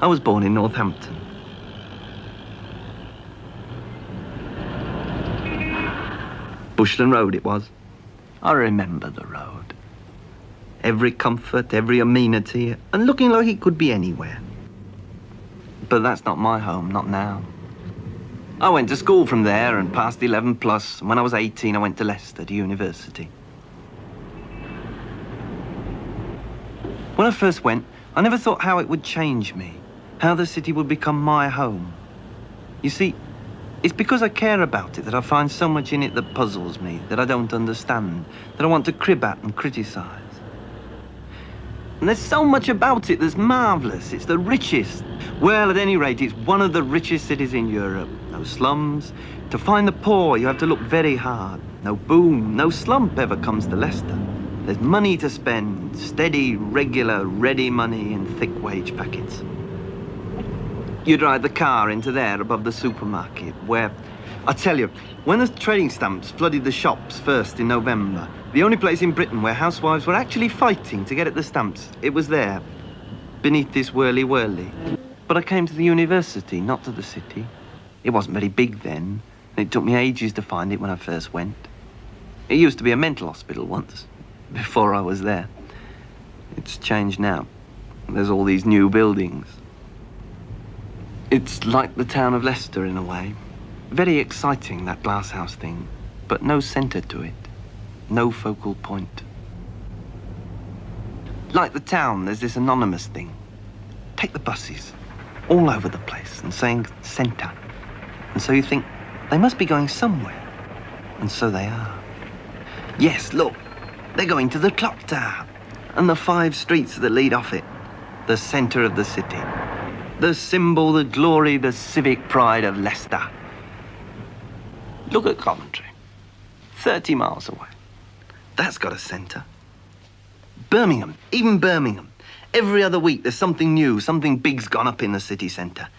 I was born in Northampton. Bushland Road it was. I remember the road. Every comfort, every amenity, and looking like it could be anywhere. But that's not my home, not now. I went to school from there and passed 11 plus, and when I was 18 I went to Leicester, to university. When I first went, I never thought how it would change me, how the city would become my home. You see, it's because I care about it that I find so much in it that puzzles me, that I don't understand, that I want to crib at and criticise. And there's so much about it that's marvellous. It's the richest. Well, at any rate, it's one of the richest cities in Europe. No slums. To find the poor, you have to look very hard. No boom, no slump ever comes to Leicester. There's money to spend, steady, regular, ready money in thick wage packets. You drive the car into there above the supermarket where, I tell you, when the trading stamps flooded the shops first in November, the only place in Britain where housewives were actually fighting to get at the stamps, it was there, beneath this whirly-whirly. But I came to the university, not to the city. It wasn't very big then, and it took me ages to find it when I first went. It used to be a mental hospital once, before I was there. It's changed now. There's all these new buildings. It's like the town of Leicester in a way. Very exciting, that glasshouse thing, but no centre to it. No focal point. Like the town, there's this anonymous thing. Take the buses, all over the place, and saying centre. And so you think, they must be going somewhere. And so they are. Yes, look, they're going to the clock tower, and the 5 streets that lead off it. The centre of the city. The symbol, the glory, the civic pride of Leicester. Look at Coventry, 30 miles away. That's got a centre. Birmingham, even Birmingham. Every other week there's something new, something big's gone up in the city centre.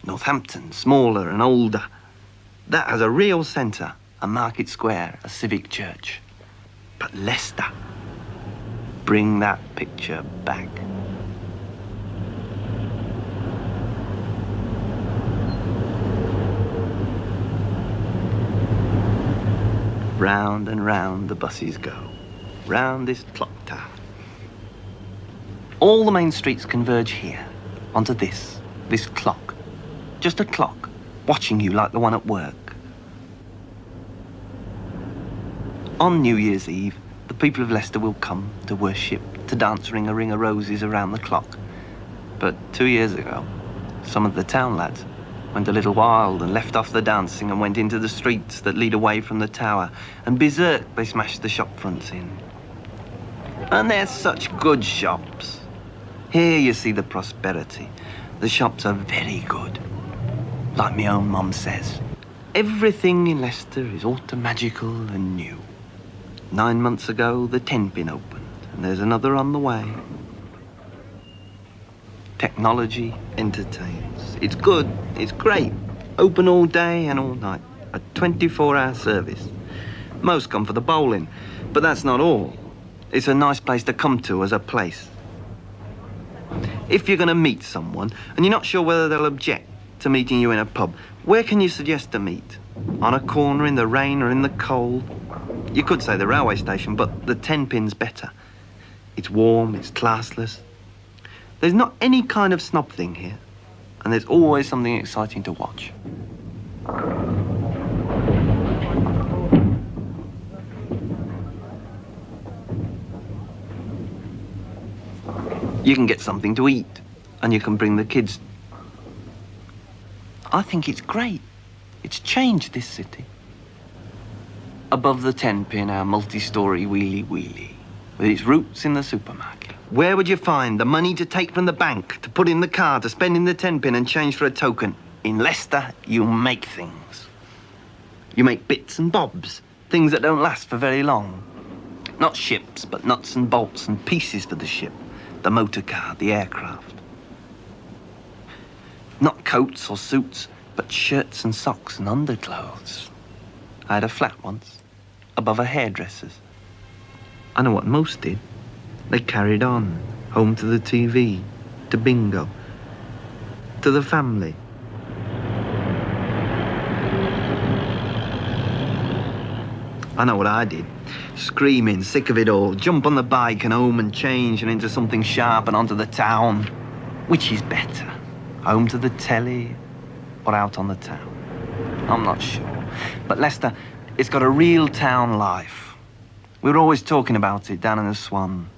Northampton, smaller and older. That has a real centre, a market square, a civic church. But Leicester, bring that picture back. Round and round the buses go, round this clock tower. All the main streets converge here, onto this clock. Just a clock, watching you like the one at work. On New Year's Eve, the people of Leicester will come to worship, to dance Ring a Roses around the clock. But 2 years ago, some of the town lads went a little wild and left off the dancing and went into the streets that lead away from the tower, and berserk they smashed the shop fronts in. And they're such good shops. Here you see the prosperity. The shops are very good. Like my own mum says, everything in Leicester is auto-magical and new. 9 months ago, the Tenpin opened, and there's another on the way. Technology entertains. It's good, it's great. Open all day and all night. A 24-hour service. Most come for the bowling, but that's not all. It's a nice place to come to as a place. If you're going to meet someone, and you're not sure whether they'll object to meeting you in a pub, where can you suggest to meet? On a corner, in the rain or in the cold? You could say the railway station, but the Tenpin's better. It's warm, it's classless. There's not any kind of snob thing here, and there's always something exciting to watch. You can get something to eat, and you can bring the kids. I think it's great. It's changed this city. Above the Tenpin, our multi-storey wheelie, with its roots in the supermarket. Where would you find the money to take from the bank, to put in the car, to spend in the Tenpin and change for a token? In Leicester, you make things. You make bits and bobs, things that don't last for very long. Not ships, but nuts and bolts and pieces for the ship, the motor car, the aircraft. Not coats or suits, but shirts and socks and underclothes. I had a flat once, above a hairdresser's. I know what most did. They carried on, home to the TV, to bingo. to the family. I know what I did. Screaming, sick of it all, jump on the bike and home and change and into something sharp and onto the town. Which is better, home to the telly or out on the town? I'm not sure. But Leicester, it's got a real town life. We were always talking about it down in the Swan.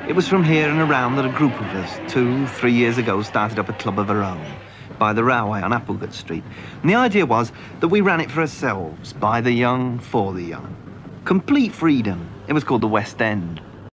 It was from here and around that a group of us, 2-3 years ago, started up a club of our own by the railway on Applegate Street. And the idea was that we ran it for ourselves, by the young, for the young. Complete freedom. It was called the West End.